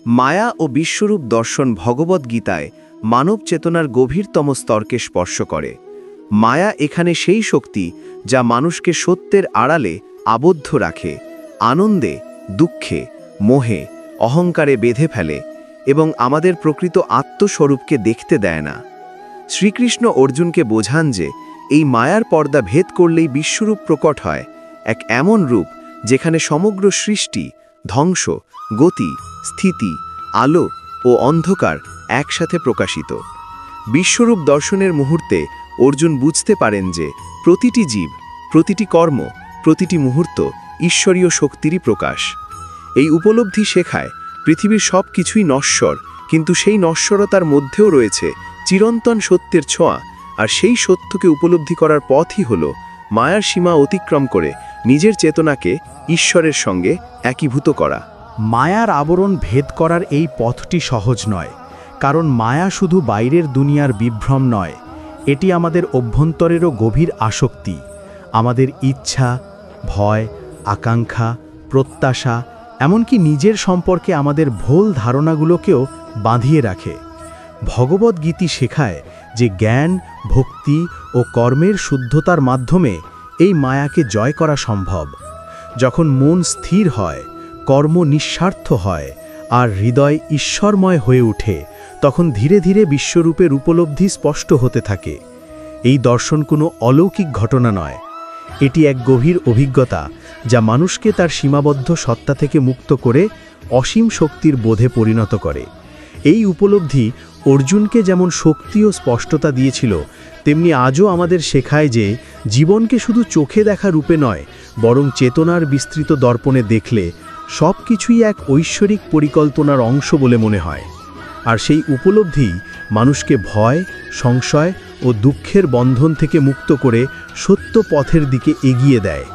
মায়া ও বিশ্বরূপ দর্শন ভগবদ্গীতায় মানব চেতনার গভীরতম স্তরকে স্পর্শ করে। মায়া এখানে সেই শক্তি যা মানুষকে সত্যের আড়ালে আবদ্ধ রাখে, আনন্দে, দুঃখে, মোহে, অহংকারে বেঁধে ফেলে এবং আমাদের প্রকৃত আত্মস্বরূপকে দেখতে দেয় না। শ্রীকৃষ্ণ অর্জুনকে বোঝান যে এই মায়ার পর্দা ভেদ করলেই বিশ্বরূপ প্রকট হয়, এক এমন রূপ যেখানে সমগ্র সৃষ্টি, ধ্বংস, গতি, স্থিতি, আলো ও অন্ধকার একসাথে প্রকাশিত। বিশ্বরূপ দর্শনের মুহূর্তে অর্জুন বুঝতে পারেন যে প্রতিটি জীব, প্রতিটি কর্ম, প্রতিটি মুহূর্ত ঈশ্বরীয় শক্তিরই প্রকাশ। এই উপলব্ধি শেখায় পৃথিবীর সব কিছুই নশ্বর, কিন্তু সেই নশ্বরতার মধ্যেও রয়েছে চিরন্তন সত্যের ছোঁয়া, আর সেই সত্যকে উপলব্ধি করার পথই হল মায়ার সীমা অতিক্রম করে নিজের চেতনাকে ঈশ্বরের সঙ্গে একীভূত করা। মায়ার আবরণ ভেদ করার এই পথটি সহজ নয়, কারণ মায়া শুধু বাইরের দুনিয়ার বিভ্রম নয়, এটি আমাদের অভ্যন্তরেরও গভীর আসক্তি, আমাদের ইচ্ছা, ভয়, আকাঙ্ক্ষা, প্রত্যাশা, এমনকি নিজের সম্পর্কে আমাদের ভুল ধারণাগুলোকেও বাঁধিয়ে রাখে। ভগবদ্গীতা শেখায় যে জ্ঞান, ভক্তি ও কর্মের শুদ্ধতার মাধ্যমে এই মায়াকে জয় করা সম্ভব। যখন মন স্থির হয়, কর্ম নিঃস্বার্থ হয় আর হৃদয় ঈশ্বরময় হয়ে ওঠে, তখন ধীরে ধীরে বিশ্বরূপের উপলব্ধি স্পষ্ট হতে থাকে। এই দর্শন কোনো অলৌকিক ঘটনা নয়, এটি এক গভীর অভিজ্ঞতা যা মানুষকে তার সীমাবদ্ধ সত্তা থেকে মুক্ত করে অসীম শক্তির বোধে পরিণত করে। এই উপলব্ধি অর্জুনকে যেমন শক্তি ও স্পষ্টতা দিয়েছিল, তেমনি আজও আমাদের শেখায় যে জীবনকে শুধু চোখে দেখা রূপে নয়, বরং চেতনার বিস্তৃত দর্পণে দেখলে সব কিছুই এক ঐশ্বরিক পরিকল্পনার অংশ বলে মনে হয়। আর সেই উপলব্ধি মানুষকে ভয়, সংশয় ও দুঃখের বন্ধন থেকে মুক্ত করে সত্য পথের দিকে এগিয়ে দেয়।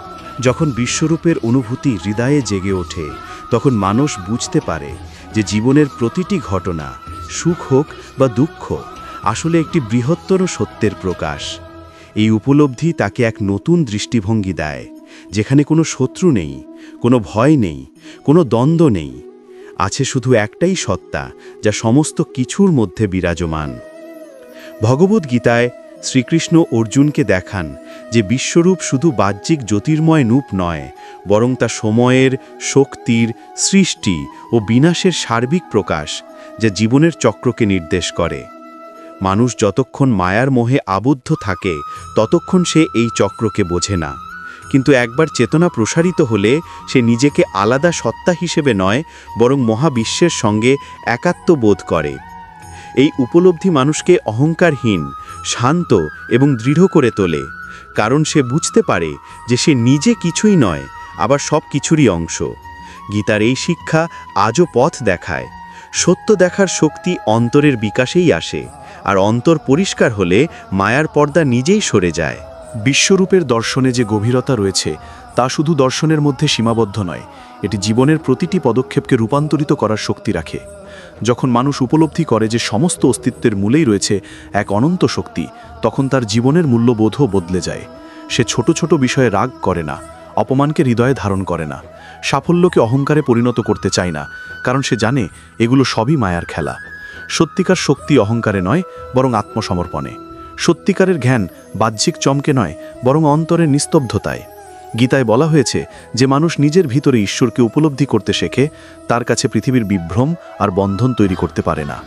যখন বিশ্বরূপের অনুভূতি হৃদয়ে জেগে ওঠে, তখন মানুষ বুঝতে পারে যে জীবনের প্রতিটি ঘটনা, সুখ হোক বা দুঃখ, আসলে একটি বৃহত্তর সত্যের প্রকাশ। এই উপলব্ধি তাকে এক নতুন দৃষ্টিভঙ্গি দেয়, যেখানে কোনো শত্রু নেই, কোনো ভয় নেই, কোনো দ্বন্দ্ব নেই, আছে শুধু একটাই সত্তা যা সমস্ত কিছুর মধ্যে বিরাজমান। ভগবদ্গীতায় শ্রীকৃষ্ণ অর্জুনকে দেখান যে বিশ্বরূপ শুধু বাহ্যিক জ্যোতির্ময় রূপ নয়, বরং তা সময়ের, শক্তির, সৃষ্টি ও বিনাশের সার্বিক প্রকাশ, যা জীবনের চক্রকে নির্দেশ করে। মানুষ যতক্ষণ মায়ার মোহে আবদ্ধ থাকে, ততক্ষণ সে এই চক্রকে বোঝে না, কিন্তু একবার চেতনা প্রসারিত হলে সে নিজেকে আলাদা সত্তা হিসেবে নয়, বরং মহাবিশ্বের সঙ্গে একাত্ম বোধ করে। এই উপলব্ধি মানুষকে অহংকারহীন, শান্ত এবং দৃঢ় করে তোলে, কারণ সে বুঝতে পারে যে সে নিজে কিছুই নয়, আবার সব কিছুরই অংশ। গীতার এই শিক্ষা আজও পথ দেখায়। সত্য দেখার শক্তি অন্তরের বিকাশেই আসে, আর অন্তর পরিষ্কার হলে মায়ার পর্দা নিজেই সরে যায়। বিশ্বরূপের দর্শনে যে গভীরতা রয়েছে, তা শুধু দর্শনের মধ্যে সীমাবদ্ধ নয়, এটি জীবনের প্রতিটি পদক্ষেপকে রূপান্তরিত করার শক্তি রাখে। যখন মানুষ উপলব্ধি করে যে সমস্ত অস্তিত্বের মূলেই রয়েছে এক অনন্ত শক্তি, তখন তার জীবনের মূল্যবোধও বদলে যায়। সে ছোট ছোট বিষয়ে রাগ করে না, অপমানকে হৃদয়ে ধারণ করে না, সাফল্যকে অহংকারে পরিণত করতে চায় না, কারণ সে জানে এগুলো সবই মায়ার খেলা। সত্যিকার শক্তি অহংকারে নয়, বরং আত্মসমর্পণে। সত্যিকারের জ্ঞান বাহ্যিক চমকে নয়, বরং অন্তরের নিস্তব্ধতায়। গীতায় বলা হয়েছে যে মানুষ নিজের ভিতরে ঈশ্বরকে উপলব্ধি করতে শেখে, তার কাছে পৃথিবীর বিভ্রম আর বন্ধন তৈরি করতে পারে না।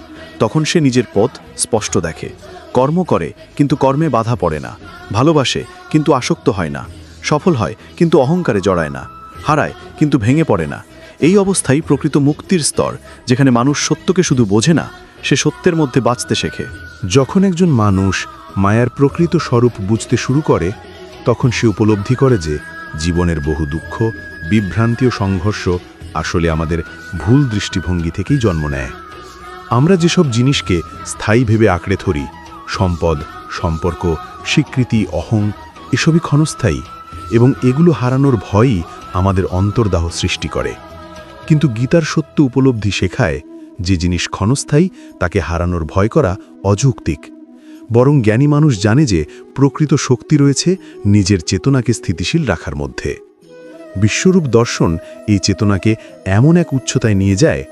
তখন সে নিজের পথ স্পষ্ট দেখে, কর্ম করে কিন্তু কর্মে বাধা পড়ে না, ভালোবাসে কিন্তু আসক্ত হয় না, সফল হয় কিন্তু অহংকারে জড়ায় না, হারায় কিন্তু ভেঙে পড়ে না। এই অবস্থাই প্রকৃত মুক্তির স্তর, যেখানে মানুষ সত্যকে শুধু বোঝে না, সে সত্যের মধ্যে বাঁচতে শেখে। যখন একজন মানুষ মায়ার প্রকৃত স্বরূপ বুঝতে শুরু করে, তখন সে উপলব্ধি করে যে জীবনের বহু দুঃখ, বিভ্রান্তি ও সংঘর্ষ আসলে আমাদের ভুল দৃষ্টিভঙ্গি থেকেই জন্ম নেয়। আমরা যেসব জিনিসকে স্থায়ী ভেবে আঁকড়ে ধরি, সম্পদ, সম্পর্ক, স্বীকৃতি, অহং, এসবই ক্ষণস্থায়ী, এবং এগুলো হারানোর ভয়ই আমাদের অন্তর্দাহ সৃষ্টি করে। কিন্তু গীতার সত্য উপলব্ধি শেখায় যে জিনিস ক্ষণস্থায়ী তাকে হারানোর ভয় করা অযৌক্তিক। বরং জ্ঞানী মানুষ জানে যে প্রকৃত শক্তি রয়েছে নিজের চেতনাকে স্থিতিশীল রাখার মধ্যে। বিশ্বরূপ দর্শন এই চেতনাকে এমন এক উচ্চতায় নিয়ে যায়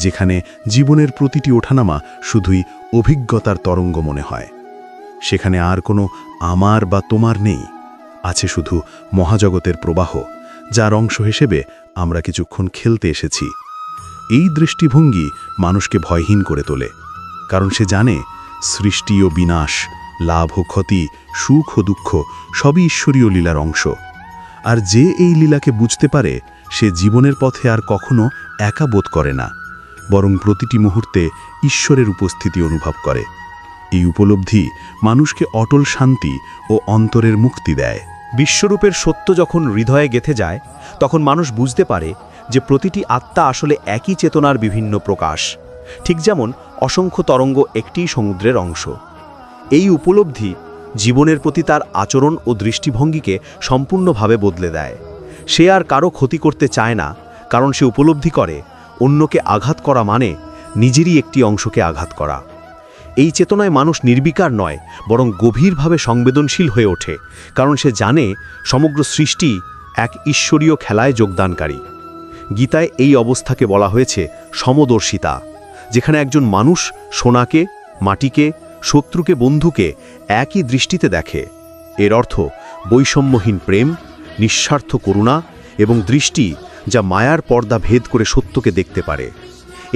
যেখানে জীবনের প্রতিটি ওঠানামা শুধুই অভিজ্ঞতার তরঙ্গ মনে হয়। সেখানে আর কোনো আমার বা তোমার নেই, আছে শুধু মহাজগতের প্রবাহ, যার অংশ হিসেবে আমরা কিছুক্ষণ খেলতে এসেছি। এই দৃষ্টিভঙ্গি মানুষকে ভয়হীন করে তোলে, কারণ সে জানে সৃষ্টি ও বিনাশ, লাভ ও ক্ষতি, সুখ ও দুঃখ সবই ঈশ্বরীয় লীলার অংশ। আর যে এই লীলাকে বুঝতে পারে সে জীবনের পথে আর কখনো একা বোধ করে না, বরং প্রতিটি মুহূর্তে ঈশ্বরের উপস্থিতি অনুভব করে। এই উপলব্ধি মানুষকে অটল শান্তি ও অন্তরের মুক্তি দেয়। বিশ্বরূপের সত্য যখন হৃদয়ে গেঁথে যায়, তখন মানুষ বুঝতে পারে যে প্রতিটি আত্মা আসলে একই চেতনার বিভিন্ন প্রকাশ, ঠিক যেমন অসংখ্য তরঙ্গ একটিই সমুদ্রের অংশ। এই উপলব্ধি জীবনের প্রতি তার আচরণ ও দৃষ্টিভঙ্গিকে সম্পূর্ণভাবে বদলে দেয়। সে আর কারো ক্ষতি করতে চায় না, কারণ সে উপলব্ধি করে অন্যকে আঘাত করা মানে নিজেরই একটি অংশকে আঘাত করা। এই চেতনায় মানুষ নির্বিকার নয়, বরং গভীরভাবে সংবেদনশীল হয়ে ওঠে, কারণ সে জানে সমগ্র সৃষ্টি এক ঈশ্বরীয় খেলায় যোগদানকারী। গীতায় এই অবস্থাকে বলা হয়েছে সমদর্শিতা, যেখানে একজন মানুষ সোনাকে, মাটিকে, শত্রুকে, বন্ধুকে একই দৃষ্টিতে দেখে। এর অর্থ বৈষম্যহীন প্রেম, নিঃস্বার্থ করুণা এবং দৃষ্টি যা মায়ার পর্দা ভেদ করে সত্যকে দেখতে পারে।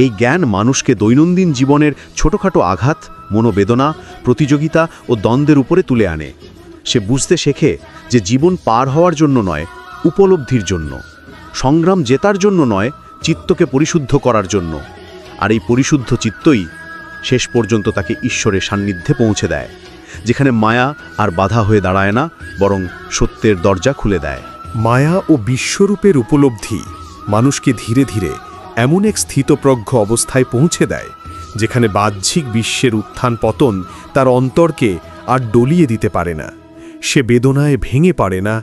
এই জ্ঞান মানুষকে দৈনন্দিন জীবনের ছোটখাটো আঘাত, মনোবেদনা, প্রতিযোগিতা ও দ্বন্দ্বের উপরে তুলে আনে। সে বুঝতে শেখে যে জীবন পার হওয়ার জন্য নয়, উপলব্ধির জন্য। সংগ্রাম জেতার জন্য নয়, চিত্তকে পরিশুদ্ধ করার জন্য। আর এই পরিশুদ্ধ চিত্তই শেষ পর্যন্ত তাকে ঈশ্বরের সান্নিধ্যে পৌঁছে দেয়, যেখানে মায়া আর বাধা হয়ে দাঁড়ায় না, বরং সত্যের দরজা খুলে দেয়। মায়া ও বিশ্বরূপের উপলব্ধি মানুষকে ধীরে ধীরে এমন এক স্থিতপ্রজ্ঞ অবস্থায় পৌঁছে দেয়, যেখানে বাহ্যিক বিশ্বের উত্থান পতন তার অন্তরকে আর ডলিয়ে দিতে পারে না। সে বেদনায় ভেঙে পড়ে না,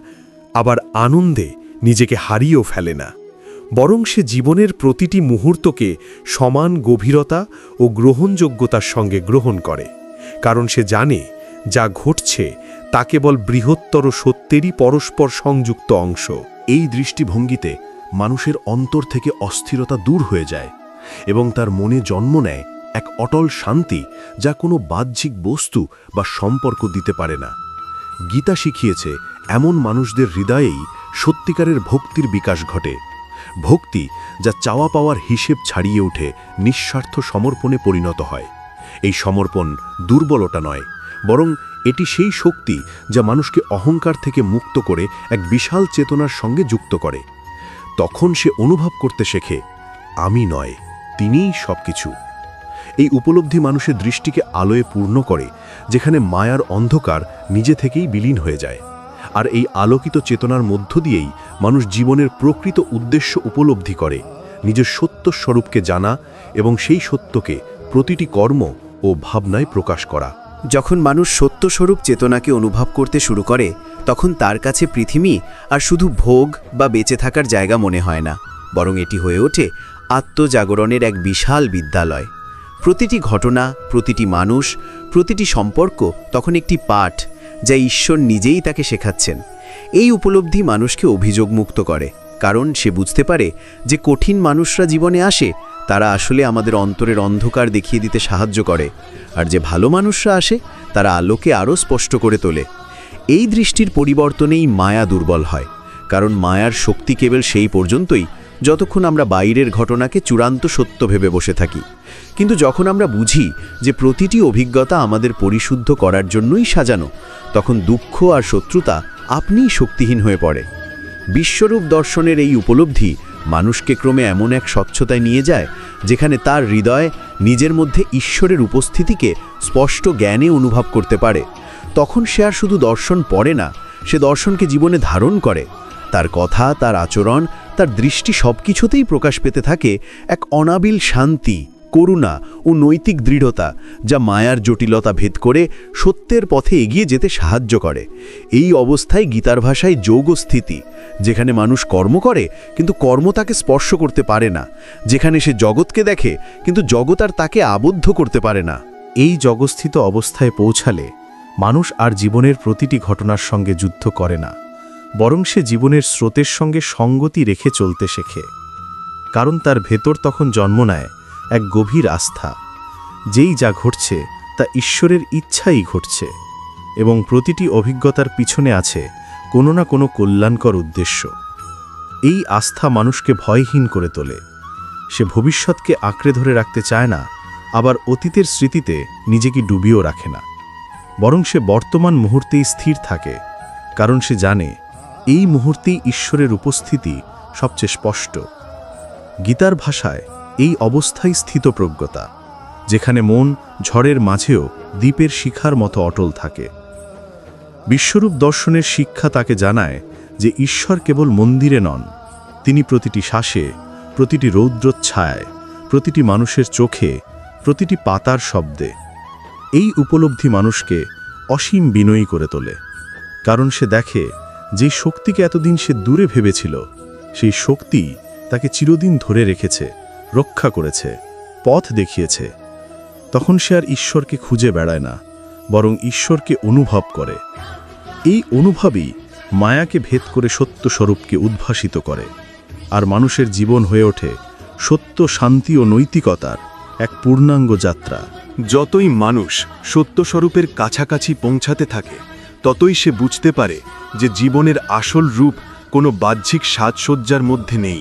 আবার আনন্দে নিজেকে হারিয়েও ফেলে না, বরং সে জীবনের প্রতিটি মুহূর্তকে সমান গভীরতা ও গ্রহণযোগ্যতার সঙ্গে গ্রহণ করে, কারণ সে জানে যা ঘটছে তা কেবল বৃহত্তর সত্যেরই পরস্পর সংযুক্ত অংশ। এই দৃষ্টিভঙ্গিতে মানুষের অন্তর থেকে অস্থিরতা দূর হয়ে যায় এবং তার মনে জন্ম নেয় এক অটল শান্তি, যা কোনো বাহ্যিক বস্তু বা সম্পর্ক দিতে পারে না। গীতা শিখিয়েছে এমন মানুষদের হৃদয়েই সত্যিকারের ভক্তির বিকাশ ঘটে, ভক্তি যা চাওয়া পাওয়ার হিসেব ছাড়িয়ে উঠে নিঃস্বার্থ সমর্পণে পরিণত হয়। এই সমর্পণ দুর্বলতা নয়, বরং এটি সেই শক্তি যা মানুষকে অহংকার থেকে মুক্ত করে এক বিশাল চেতনার সঙ্গে যুক্ত করে। তখন সে অনুভব করতে শেখে, আমি নয়, তিনিই সবকিছু। এই উপলব্ধি মানুষের দৃষ্টিকে আলোয় পূর্ণ করে, যেখানে মায়ার অন্ধকার নিজে থেকেই বিলীন হয়ে যায়। আর এই আলোকিত চেতনার মধ্য দিয়েই মানুষ জীবনের প্রকৃত উদ্দেশ্য উপলব্ধি করে, নিজের সত্য স্বরূপকে জানা এবং সেই সত্যকে প্রতিটি কর্ম ও ভাবনায় প্রকাশ করা। যখন মানুষ সত্যস্বরূপ চেতনাকে অনুভব করতে শুরু করে, তখন তার কাছে পৃথিবী আর শুধু ভোগ বা বেঁচে থাকার জায়গা মনে হয় না, বরং এটি হয়ে ওঠে আত্মজাগরণের এক বিশাল বিদ্যালয়। প্রতিটি ঘটনা, প্রতিটি মানুষ, প্রতিটি সম্পর্ক তখন একটি পাঠ, যা ঈশ্বর নিজেই তাকে শেখাচ্ছেন। এই উপলব্ধি মানুষকে অভিযোগমুক্ত করে, কারণ সে বুঝতে পারে যে কঠিন মানুষরা জীবনে আসে, তারা আসলে আমাদের অন্তরের অন্ধকার দেখিয়ে দিতে সাহায্য করে, আর যে ভালো মানুষরা আসে তারা আলোকে আরও স্পষ্ট করে তোলে। এই দৃষ্টির পরিবর্তনেই মায়া দুর্বল হয়, কারণ মায়ার শক্তি কেবল সেই পর্যন্তই যতক্ষণ আমরা বাইরের ঘটনাকে চূড়ান্ত সত্য ভেবে বসে থাকি। কিন্তু যখন আমরা বুঝি যে প্রতিটি অভিজ্ঞতা আমাদের পরিশুদ্ধ করার জন্যই সাজানো, তখন দুঃখ আর শত্রুতা আপনিই শক্তিহীন হয়ে পড়ে। বিশ্বরূপ দর্শনের এই উপলব্ধি মানুষকে ক্রমে এমন এক স্বচ্ছতায় নিয়ে যায়, যেখানে তার হৃদয় নিজের মধ্যে ঈশ্বরের উপস্থিতিকে স্পষ্ট জ্ঞানে অনুভব করতে পারে। তখন সে আর শুধু দর্শন পড়ে না, সে দর্শনকে জীবনে ধারণ করে। তার কথা, তার আচরণ, তার দৃষ্টি সবকিছুতেই প্রকাশ পেতে থাকে এক অনাবিল শান্তি, করুণা ও নৈতিক দৃঢ়তা, যা মায়ার জটিলতা ভেদ করে সত্যের পথে এগিয়ে যেতে সাহায্য করে। এই অবস্থায় গীতার ভাষায় যোগস্থিতি, যেখানে মানুষ কর্ম করে কিন্তু কর্ম তাকে স্পর্শ করতে পারে না, যেখানে সে জগৎকে দেখে কিন্তু জগৎ আর তাকে আবদ্ধ করতে পারে না। এই জগস্থিত অবস্থায় পৌঁছালে মানুষ আর জীবনের প্রতিটি ঘটনার সঙ্গে যুদ্ধ করে না, বরং সে জীবনের স্রোতের সঙ্গে সঙ্গতি রেখে চলতে শেখে, কারণ তার ভেতর তখন জন্ম নেয় এক গভীর আস্থা, যেই যা ঘটছে তা ঈশ্বরের ইচ্ছাই ঘটছে, এবং প্রতিটি অভিজ্ঞতার পিছনে আছে কোনো না কোনো কল্যাণকর উদ্দেশ্য। এই আস্থা মানুষকে ভয়হীন করে তোলে। সে ভবিষ্যৎকে আঁকড়ে ধরে রাখতে চায় না, আবার অতীতের স্মৃতিতে নিজেকে ডুবিয়েও রাখে না, বরং সে বর্তমান মুহূর্তেই স্থির থাকে, কারণ সে জানে এই মুহূর্তেই ঈশ্বরের উপস্থিতি সবচেয়ে স্পষ্ট। গীতার ভাষায় এই অবস্থাই স্থিতপ্রজ্ঞতা, যেখানে মন ঝড়ের মাঝেও দ্বীপের শিখার মতো অটল থাকে। বিশ্বরূপ দর্শনের শিক্ষা তাকে জানায় যে ঈশ্বর কেবল মন্দিরে নন, তিনি প্রতিটি শ্বাসে, প্রতিটি রৌদ্রচ্ছায়ায়, প্রতিটি মানুষের চোখে, প্রতিটি পাতার শব্দে। এই উপলব্ধি মানুষকে অসীম বিনয়ী করে তোলে, কারণ সে দেখে যেই শক্তিকে এতদিন সে দূরে ভেবেছিল, সেই শক্তি তাকে চিরদিন ধরে রেখেছে, রক্ষা করেছে, পথ দেখিয়েছে। তখন সে আর ঈশ্বরকে খুঁজে বেড়ায় না, বরং ঈশ্বরকে অনুভব করে। এই অনুভবই মায়াকে ভেদ করে সত্য স্বরূপকে উদ্ভাসিত করে, আর মানুষের জীবন হয়ে ওঠে সত্য, শান্তি ও নৈতিকতার এক পূর্ণাঙ্গ যাত্রা। যতই মানুষ সত্যস্বরূপের কাছাকাছি পৌঁছাতে থাকে, ততই সে বুঝতে পারে যে জীবনের আসল রূপ কোনো বাহ্যিক সাজসজ্জার মধ্যে নেই,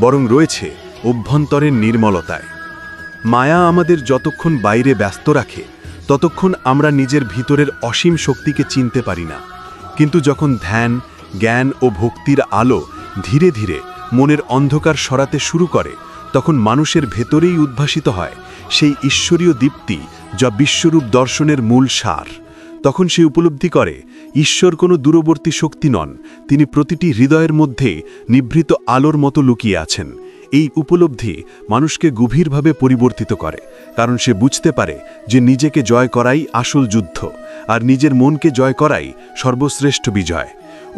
বরং রয়েছে অভ্যন্তরের নির্মলতায়। মায়া আমাদের যতক্ষণ বাইরে ব্যস্ত রাখে, ততক্ষণ আমরা নিজের ভিতরের অসীম শক্তিকে চিনতে পারি না। কিন্তু যখন ধ্যান, জ্ঞান ও ভক্তির আলো ধীরে ধীরে মনের অন্ধকার সরাতে শুরু করে, তখন মানুষের ভেতরেই উদ্ভাসিত হয় সেই ঈশ্বরীয় দীপ্তি, যা বিশ্বরূপ দর্শনের মূল সার। তখন সে উপলব্ধি করে ঈশ্বর কোনো দূরবর্তী শক্তি নন, তিনি প্রতিটি হৃদয়ের মধ্যে নিভৃত আলোর মতো লুকিয়ে আছেন। এই উপলব্ধি মানুষকে গভীরভাবে পরিবর্তিত করে, কারণ সে বুঝতে পারে যে নিজেকে জয় করাই আসল যুদ্ধ, আর নিজের মনকে জয় করাই সর্বশ্রেষ্ঠ বিজয়।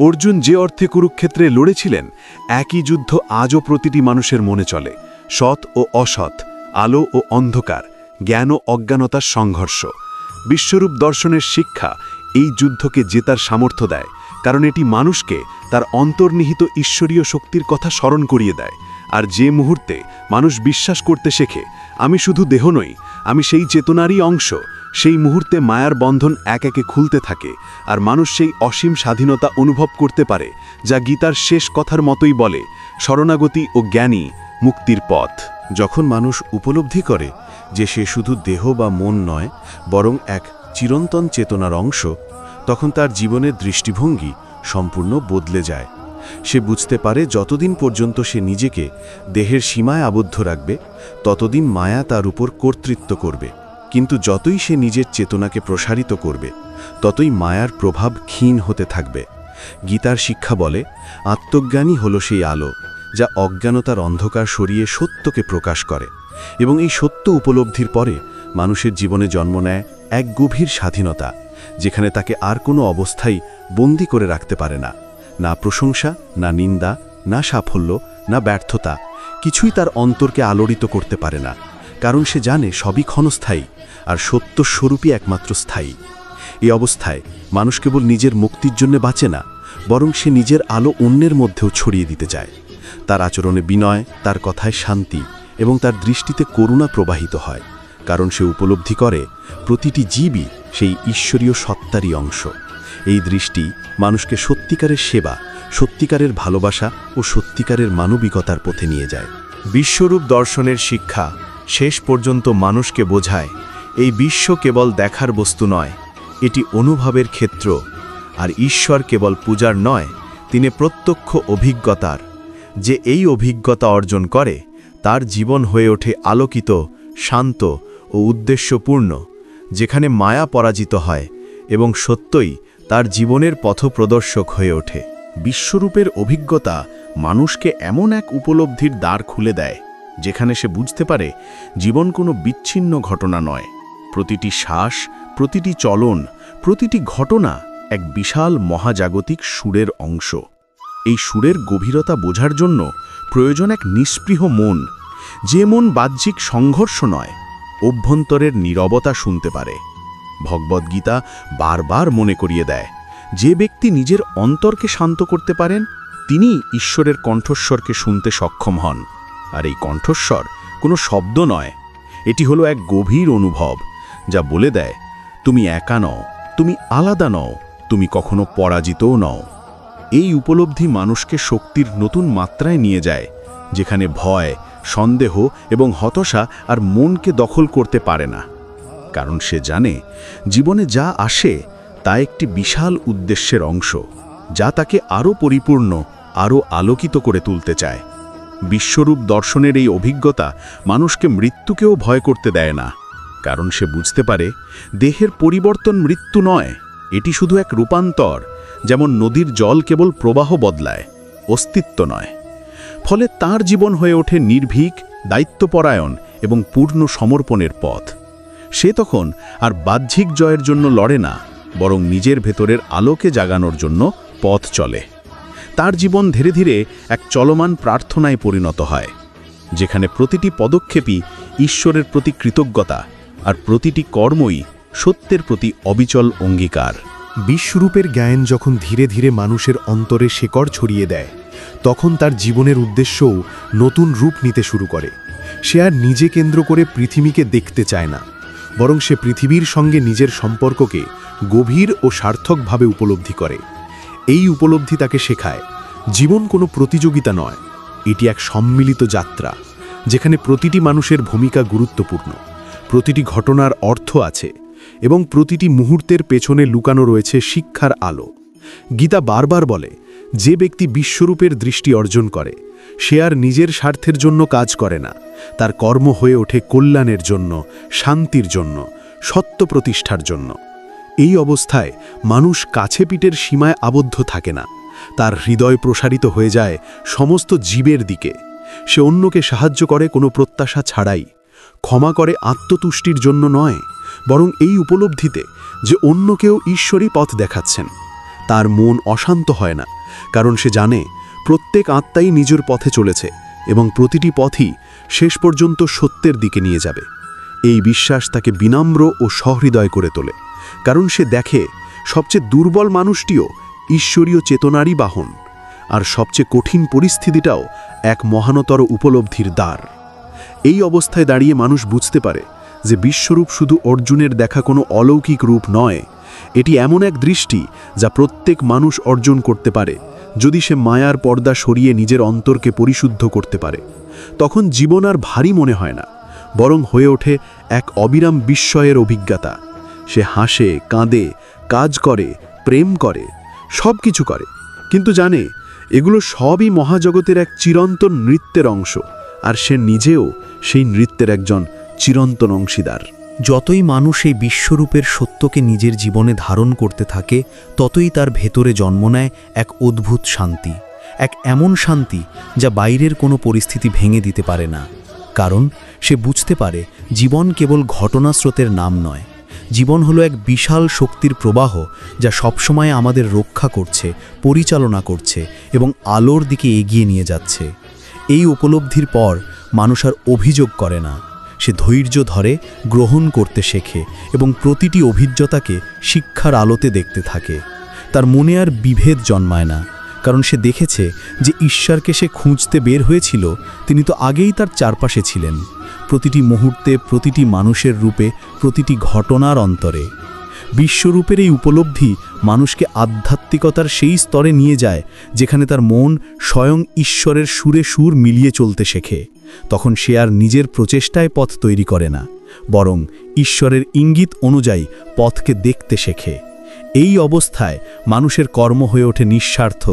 অর্জুন যে অর্থে কুরুক্ষেত্রে লড়েছিলেন, একই যুদ্ধ আজও প্রতিটি মানুষের মনে চলে। সৎ ও অসৎ, আলো ও অন্ধকার, জ্ঞান ও অজ্ঞানতার সংঘর্ষ। বিশ্বরূপ দর্শনের শিক্ষা এই যুদ্ধকে জেতার সামর্থ্য দেয়, কারণ এটি মানুষকে তার অন্তর্নিহিত ঈশ্বরীয় শক্তির কথা স্মরণ করিয়ে দেয়। আর যে মুহূর্তে মানুষ বিশ্বাস করতে শেখে, আমি শুধু দেহ নই, আমি সেই চেতনারই অংশ, সেই মুহূর্তে মায়ার বন্ধন এক একে খুলতে থাকে, আর মানুষ সেই অসীম স্বাধীনতা অনুভব করতে পারে, যা গীতার শেষ কথার মতোই বলে, শরণাগতি ও জ্ঞানী মুক্তির পথ। যখন মানুষ উপলব্ধি করে যে সে শুধু দেহ বা মন নয়, বরং এক চিরন্তন চেতনার অংশ, তখন তার জীবনের দৃষ্টিভঙ্গি সম্পূর্ণ বদলে যায়। সে বুঝতে পারে যতদিন পর্যন্ত সে নিজেকে দেহের সীমায় আবদ্ধ রাখবে, ততদিন মায়া তার উপর কর্তৃত্ব করবে। কিন্তু যতই সে নিজের চেতনাকে প্রসারিত করবে, ততই মায়ার প্রভাব ক্ষীণ হতে থাকবে। গীতার শিক্ষা বলে, আত্মজ্ঞানী হল সেই আলো যা অজ্ঞানতার অন্ধকার সরিয়ে সত্যকে প্রকাশ করে, এবং এই সত্য উপলব্ধির পরে মানুষের জীবনে জন্ম নেয় এক গভীর স্বাধীনতা, যেখানে তাকে আর কোনো অবস্থায় বন্দী করে রাখতে পারে না। না প্রশংসা, না নিন্দা, না সাফল্য, না ব্যর্থতা, কিছুই তার অন্তরকে আলোড়িত করতে পারে না, কারণ সে জানে সবই ক্ষণস্থায়ী, আর সত্যস্বরূপই একমাত্র স্থায়ী। এই অবস্থায় মানুষ কেবল নিজের মুক্তির জন্য বাঁচে না, বরং সে নিজের আলো অন্যের মধ্যেও ছড়িয়ে দিতে চায়। তার আচরণে বিনয়, তার কথায় শান্তি, এবং তার দৃষ্টিতে করুণা প্রবাহিত হয়, কারণ সে উপলব্ধি করে প্রতিটি জীবই সেই ঈশ্বরীয় সত্তারই অংশ। এই দৃষ্টি মানুষকে সত্যিকারের সেবা, সত্যিকারের ভালোবাসা ও সত্যিকারের মানবিকতার পথে নিয়ে যায়। বিশ্বরূপ দর্শনের শিক্ষা শেষ পর্যন্ত মানুষকে বোঝায়, এই বিশ্ব কেবল দেখার বস্তু নয়, এটি অনুভবের ক্ষেত্র, আর ঈশ্বর কেবল পূজার নয়, তিনি প্রত্যক্ষ অভিজ্ঞতার। যে এই অভিজ্ঞতা অর্জন করে, তার জীবন হয়ে ওঠে আলোকিত, শান্ত ও উদ্দেশ্যপূর্ণ, যেখানে মায়া পরাজিত হয় এবং সত্যই তার জীবনের পথপ্রদর্শক হয়ে ওঠে। বিশ্বরূপের অভিজ্ঞতা মানুষকে এমন এক উপলব্ধির দ্বার খুলে দেয়, যেখানে সে বুঝতে পারে জীবন কোনো বিচ্ছিন্ন ঘটনা নয়। প্রতিটি শ্বাস, প্রতিটি চলন, প্রতিটি ঘটনা এক বিশাল মহাজাগতিক সুরের অংশ। এই সুরের গভীরতা বোঝার জন্য প্রয়োজন এক নিস্পৃহ মন, যে মন বাহ্যিক সংঘর্ষ নয়, অভ্যন্তরের নীরবতা শুনতে পারে। ভগবদ্গীতা বারবার মনে করিয়ে দেয়, যে ব্যক্তি নিজের অন্তরকে শান্ত করতে পারেন, তিনি ঈশ্বরের কণ্ঠস্বরকে শুনতে সক্ষম হন। আর এই কণ্ঠস্বর কোনো শব্দ নয়, এটি হলো এক গভীর অনুভব যা বলে দেয়, তুমি একা নও, তুমি আলাদা নও, তুমি কখনো পরাজিতও নও। এই উপলব্ধি মানুষকে শক্তির নতুন মাত্রায় নিয়ে যায়, যেখানে ভয়, সন্দেহ এবং হতাশা আর মনকে দখল করতে পারে না। কারণ সে জানে জীবনে যা আসে তা একটি বিশাল উদ্দেশ্যের অংশ, যা তাকে আরও পরিপূর্ণ, আরও আলোকিত করে তুলতে চায়। বিশ্বরূপ দর্শনের এই অভিজ্ঞতা মানুষকে মৃত্যুকেও ভয় করতে দেয় না, কারণ সে বুঝতে পারে দেহের পরিবর্তন মৃত্যু নয়, এটি শুধু এক রূপান্তর, যেমন নদীর জল কেবল প্রবাহ বদলায়, অস্তিত্ব নয়। ফলে তার জীবন হয়ে ওঠে নির্ভীক, দায়িত্বপরায়ণ এবং পূর্ণ সমর্পণের পথ। সে তখন আর বাহ্যিক জয়ের জন্য লড়ে না, বরং নিজের ভেতরের আলোকে জাগানোর জন্য পথ চলে। তার জীবন ধীরে ধীরে এক চলমান প্রার্থনায় পরিণত হয়, যেখানে প্রতিটি পদক্ষেপই ঈশ্বরের প্রতি কৃতজ্ঞতা আর প্রতিটি কর্মই সত্যের প্রতি অবিচল অঙ্গীকার। বিশ্বরূপের জ্ঞান যখন ধীরে ধীরে মানুষের অন্তরে শেকড় ছড়িয়ে দেয়, তখন তার জীবনের উদ্দেশ্যও নতুন রূপ নিতে শুরু করে। সে আর নিজে কেন্দ্র করে পৃথিবীকে দেখতে চায় না, বরং সে পৃথিবীর সঙ্গে নিজের সম্পর্ককে গভীর ও সার্থকভাবে উপলব্ধি করে। এই উপলব্ধি তাকে শেখায়, জীবন কোনো প্রতিযোগিতা নয়, এটি এক সম্মিলিত যাত্রা, যেখানে প্রতিটি মানুষের ভূমিকা গুরুত্বপূর্ণ, প্রতিটি ঘটনার অর্থ আছে এবং প্রতিটি মুহূর্তের পেছনে লুকানো রয়েছে শিক্ষার আলো। গীতা বারবার বলে, যে ব্যক্তি বিশ্বরূপের দৃষ্টি অর্জন করে সে আর নিজের স্বার্থের জন্য কাজ করে না, তার কর্ম হয়ে ওঠে কল্যাণের জন্য, শান্তির জন্য, সত্য প্রতিষ্ঠার জন্য। এই অবস্থায় মানুষ কাছে পিঠের সীমায় আবদ্ধ থাকে না, তার হৃদয় প্রসারিত হয়ে যায় সমস্ত জীবের দিকে। সে অন্যকে সাহায্য করে কোনো প্রত্যাশা ছাড়াই, ক্ষমা করে আত্মতুষ্টির জন্য নয়, বরং এই উপলব্ধিতে যে অন্য কেউ ঈশ্বরী পথ দেখাচ্ছেন। তার মন অশান্ত হয় না, কারণ সে জানে প্রত্যেক আত্মাই নিজের পথে চলেছে এবং প্রতিটি পথই শেষ পর্যন্ত সত্যের দিকে নিয়ে যাবে। এই বিশ্বাস তাকে বিনম্র ও সহৃদয় করে তোলে, কারণ সে দেখে সবচেয়ে দুর্বল মানুষটিও ঈশ্বরীয় চেতনারই বাহন, আর সবচেয়ে কঠিন পরিস্থিতিটাও এক মহানতর উপলব্ধির দ্বার। এই অবস্থায় দাঁড়িয়ে মানুষ বুঝতে পারে যে বিশ্বরূপ শুধু অর্জুনের দেখা কোনো অলৌকিক রূপ নয়, এটি এমন এক দৃষ্টি যা প্রত্যেক মানুষ অর্জন করতে পারে যদি সে মায়ার পর্দা সরিয়ে নিজের অন্তরকে পরিশুদ্ধ করতে পারে। তখন জীবন আর ভারী মনে হয় না, বরং হয়ে ওঠে এক অবিরাম বিস্ময়ের অভিজ্ঞতা। সে হাসে, কাঁদে, কাজ করে, প্রেম করে, সব কিছু করে, কিন্তু জানে এগুলো সবই মহাজগতের এক চিরন্তন নৃত্যের অংশ, আর সে নিজেও সেই নৃত্যের একজন চিরন্তন অংশীদার। যতই মানুষ এই বিশ্বরূপের সত্যকে নিজের জীবনে ধারণ করতে থাকে, ততই তার ভেতরে জন্ম নেয় এক অদ্ভুত শান্তি, এক এমন শান্তি যা বাইরের কোনো পরিস্থিতি ভেঙে দিতে পারে না। কারণ সে বুঝতে পারে জীবন কেবল ঘটনাস্রোতের নাম নয়, জীবন হলো এক বিশাল শক্তির প্রবাহ যা সবসময় আমাদের রক্ষা করছে, পরিচালনা করছে এবং আলোর দিকে এগিয়ে নিয়ে যাচ্ছে। এই উপলব্ধির পর মানুষ আর অভিযোগ করে না, সে ধৈর্য ধরে, গ্রহণ করতে শেখে এবং প্রতিটি অভিজ্ঞতাকে শিক্ষার আলোতে দেখতে থাকে। তার মনে আর বিভেদ জন্মায় না, কারণ সে দেখেছে যে ঈশ্বরকে সে খুঁজতে বের হয়েছিল তিনি তো আগেই তার চারপাশে ছিলেন, প্রতিটি মুহূর্তে, প্রতিটি মানুষের রূপে, প্রতিটি ঘটনার অন্তরে। বিশ্বরূপের এই উপলব্ধি মানুষকে আধ্যাত্মিকতার সেই স্তরে নিয়ে যায় যেখানে তার মন স্বয়ং ঈশ্বরের সুরে সুর মিলিয়ে চলতে শেখে। তখন সে আর নিজের প্রচেষ্টায় পথ তৈরি করে না, বরং ঈশ্বরের ইঙ্গিত অনুযায়ী পথকে দেখতে শেখে। এই অবস্থায় মানুষের কর্ম হয়ে ওঠে নিঃস্বার্থ,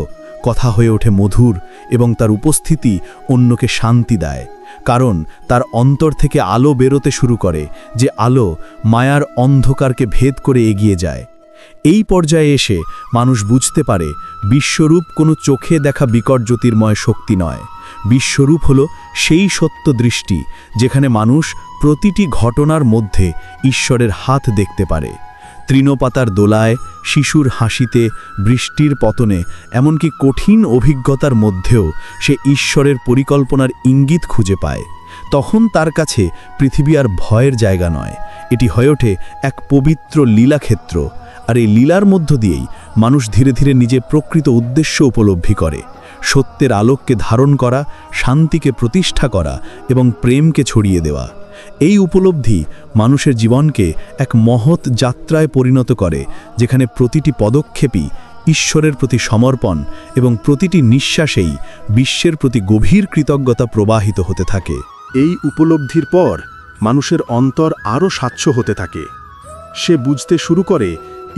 কথা হয়ে ওঠে মধুর এবং তার উপস্থিতি অন্যকে শান্তি দেয়, কারণ তার অন্তর থেকে আলো বেরোতে শুরু করে, যে আলো মায়ার অন্ধকারকে ভেদ করে এগিয়ে যায়। এই পর্যায়ে এসে মানুষ বুঝতে পারে বিশ্বরূপ কোনো চোখে দেখা বিকট জ্যোতির্ময় শক্তি নয়, বিশ্বরূপ হলো সেই সত্য দৃষ্টি যেখানে মানুষ প্রতিটি ঘটনার মধ্যে ঈশ্বরের হাত দেখতে পারে। তৃণপাতার দোলায়, শিশুর হাসিতে, বৃষ্টির পতনে, এমনকি কঠিন অভিজ্ঞতার মধ্যেও সে ঈশ্বরের পরিকল্পনার ইঙ্গিত খুঁজে পায়। তখন তার কাছে পৃথিবী আর ভয়ের জায়গা নয়, এটি হয়ে ওঠে এক পবিত্র লীলাক্ষেত্র। আর এই লীলার মধ্য দিয়েই মানুষ ধীরে ধীরে নিজের প্রকৃত উদ্দেশ্য উপলব্ধি করে, সত্যের আলোককে ধারণ করা, শান্তিকে প্রতিষ্ঠা করা এবং প্রেমকে ছড়িয়ে দেওয়া। এই উপলব্ধি মানুষের জীবনকে এক মহৎ যাত্রায় পরিণত করে, যেখানে প্রতিটি পদক্ষেপই ঈশ্বরের প্রতি সমর্পণ এবং প্রতিটি নিঃশ্বাসেই বিশ্বের প্রতি গভীর কৃতজ্ঞতা প্রবাহিত হতে থাকে। এই উপলব্ধির পর মানুষের অন্তর আরও স্বচ্ছ হতে থাকে। সে বুঝতে শুরু করে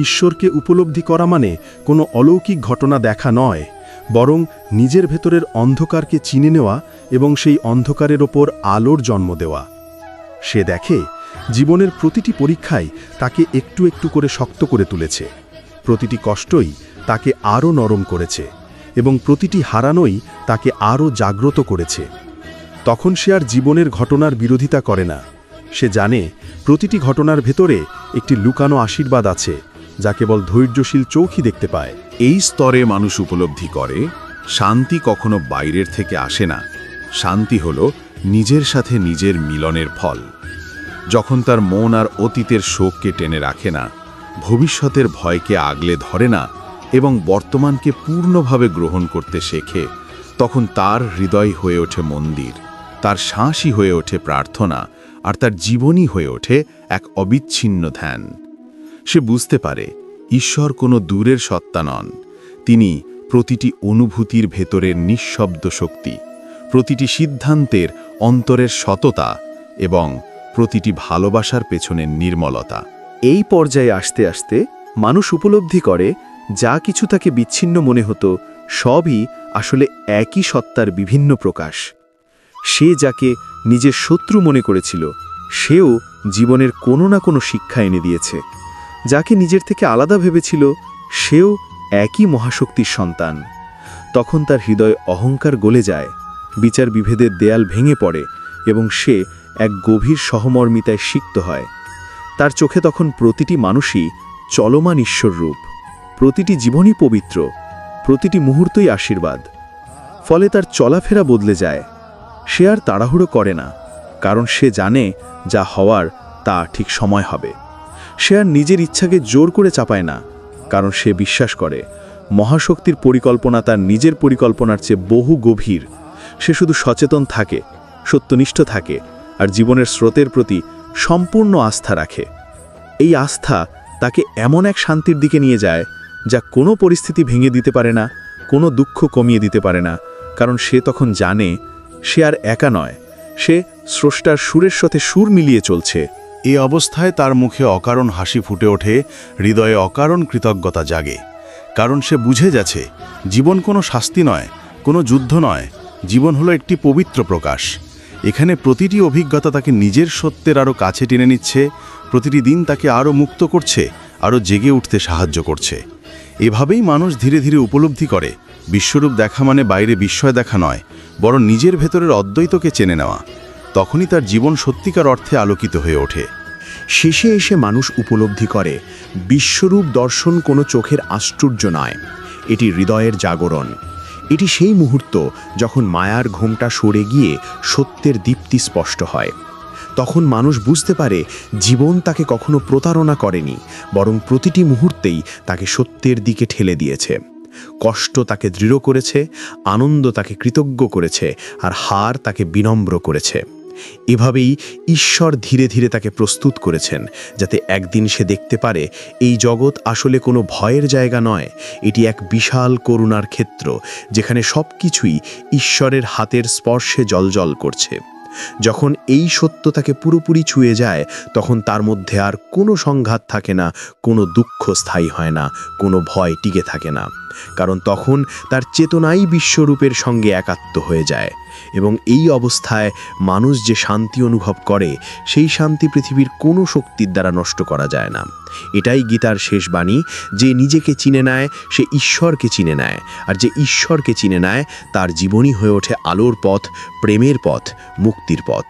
ঈশ্বরকে উপলব্ধি করা মানে কোনো অলৌকিক ঘটনা দেখা নয়, বরং নিজের ভেতরের অন্ধকারকে চিনে নেওয়া এবং সেই অন্ধকারের ওপর আলোর জন্ম দেওয়া। সে দেখে জীবনের প্রতিটি পরীক্ষাই তাকে একটু একটু করে শক্ত করে তুলেছে, প্রতিটি কষ্টই তাকে আরও নরম করেছে এবং প্রতিটি হারানোই তাকে আরও জাগ্রত করেছে। তখন সে আর জীবনের ঘটনার বিরোধিতা করে না। সে জানে প্রতিটি ঘটনার ভেতরে একটি লুকানো আশীর্বাদ আছে, যা কেবল ধৈর্যশীল চোখই দেখতে পায়। এই স্তরে মানুষ উপলব্ধি করে শান্তি কখনো বাইরের থেকে আসে না, শান্তি হলো নিজের সাথে নিজের মিলনের ফল। যখন তার মন আর অতীতের শোককে টেনে রাখে না, ভবিষ্যতের ভয়কে আগলে ধরে না এবং বর্তমানকে পূর্ণভাবে গ্রহণ করতে শেখে, তখন তার হৃদয় হয়ে ওঠে মন্দির, তার শ্বাসই হয়ে ওঠে প্রার্থনা, আর তার জীবনই হয়ে ওঠে এক অবিচ্ছিন্ন ধ্যান। সে বুঝতে পারে ঈশ্বর কোনো দূরের সত্তা নন, তিনি প্রতিটি অনুভূতির ভেতরের নিঃশব্দ শক্তি, প্রতিটি সিদ্ধান্তের অন্তরের সততা এবং প্রতিটি ভালোবাসার পেছনের নির্মলতা। এই পর্যায়ে আসতে আসতে মানুষ উপলব্ধি করে যা কিছু তাকে বিচ্ছিন্ন মনে হতো সবই আসলে একই সত্তার বিভিন্ন প্রকাশ। সে যাকে নিজের শত্রু মনে করেছিল সেও জীবনের কোনো না কোনো শিক্ষা এনে দিয়েছে। যাকে নিজের থেকে আলাদা ভেবেছিল সেও একই মহাশক্তির সন্তান। তখন তার হৃদয় অহংকার গলে যায়, বিচার বিভেদের দেয়াল ভেঙে পড়ে এবং সে এক গভীর সহমর্মিতায় সিক্ত হয়। তার চোখে তখন প্রতিটি মানুষই চলমান ঈশ্বররূপ, প্রতিটি জীবনই পবিত্র, প্রতিটি মুহূর্তই আশীর্বাদ। ফলে তার চলাফেরা বদলে যায়। সে আর তাড়াহুড়ো করে না, কারণ সে জানে যা হওয়ার তা ঠিক সময় হবে। সে আর নিজের ইচ্ছাকে জোর করে চাপায় না, কারণ সে বিশ্বাস করে মহাশক্তির পরিকল্পনা তার নিজের পরিকল্পনার চেয়ে বহু গভীর। সে শুধু সচেতন থাকে, সত্যনিষ্ঠ থাকে আর জীবনের স্রোতের প্রতি সম্পূর্ণ আস্থা রাখে। এই আস্থা তাকে এমন এক শান্তির দিকে নিয়ে যায় যা কোনো পরিস্থিতি ভেঙে দিতে পারে না, কোনো দুঃখ কমিয়ে দিতে পারে না, কারণ সে তখন জানে সে আর একা নয়, সে স্রষ্টার সুরের সাথে সুর মিলিয়ে চলছে। এই অবস্থায় তার মুখে অকারণ হাসি ফুটে ওঠে, হৃদয়ে অকারণ কৃতজ্ঞতা জাগে, কারণ সে বুঝে যাচ্ছে জীবন কোনো শাস্তি নয়, কোনো যুদ্ধ নয়, জীবন হলো একটি পবিত্র প্রকাশ। এখানে প্রতিটি অভিজ্ঞতা তাকে নিজের সত্যের আরও কাছে টেনে নিচ্ছে, প্রতিটি দিন তাকে আরও মুক্ত করছে, আরও জেগে উঠতে সাহায্য করছে। এভাবেই মানুষ ধীরে ধীরে উপলব্ধি করে বিশ্বরূপ দেখা মানে বাইরে বিস্ময় দেখা নয়, বরং নিজের ভেতরের অদ্বৈতকে চেনে নেওয়া। তখনই তার জীবন সত্যিকার অর্থে আলোকিত হয়ে ওঠে। শেষে এসে মানুষ উপলব্ধি করে বিশ্বরূপ দর্শন কোনো চোখের আশ্চর্য নয়, এটি হৃদয়ের জাগরণ। এটি সেই মুহূর্ত যখন মায়ার ঘোমটা সরে গিয়ে সত্যের দীপ্তি স্পষ্ট হয়। তখন মানুষ বুঝতে পারে জীবন তাকে কখনো প্রতারণা করেনি, বরং প্রতিটি মুহূর্তেই তাকে সত্যের দিকে ঠেলে দিয়েছে। কষ্ট তাকে দৃঢ় করেছে, আনন্দ তাকে কৃতজ্ঞ করেছে, আর হার তাকে বিনম্র করেছে। এভাবেই ঈশ্বর ধীরে ধীরে তাকে প্রস্তুত করেছেন, যাতে একদিন সে দেখতে পারে এই জগৎ আসলে কোনো ভয়ের জায়গা নয়, এটি এক বিশাল করুণার ক্ষেত্র, যেখানে সব কিছুই ঈশ্বরের হাতের স্পর্শে জ্বলজ্বল করছে। যখন এই সত্য তাকে পুরোপুরি ছুঁয়ে যায়, তখন তার মধ্যে আর কোনো সংঘাত থাকে না, কোনো দুঃখ স্থায়ী হয় না, কোনো ভয় টিকে থাকে না, কারণ তখন তার চেতনাই বিশ্বরূপের সঙ্গে একাত্ম হয়ে যায়। এবং এই অবস্থায় মানুষ যে শান্তি অনুভব করে, সেই শান্তি পৃথিবীর কোনো শক্তির দ্বারা নষ্ট করা যায় না। এটাই গীতার শেষ বাণী, যে নিজেকে চিনে নেয় সে ঈশ্বরকে চিনে নেয়, আর যে ঈশ্বরকে চিনে নেয় তার জীবনই হয়ে ওঠে আলোর পথ, প্রেমের পথ, মুক্তির পথ।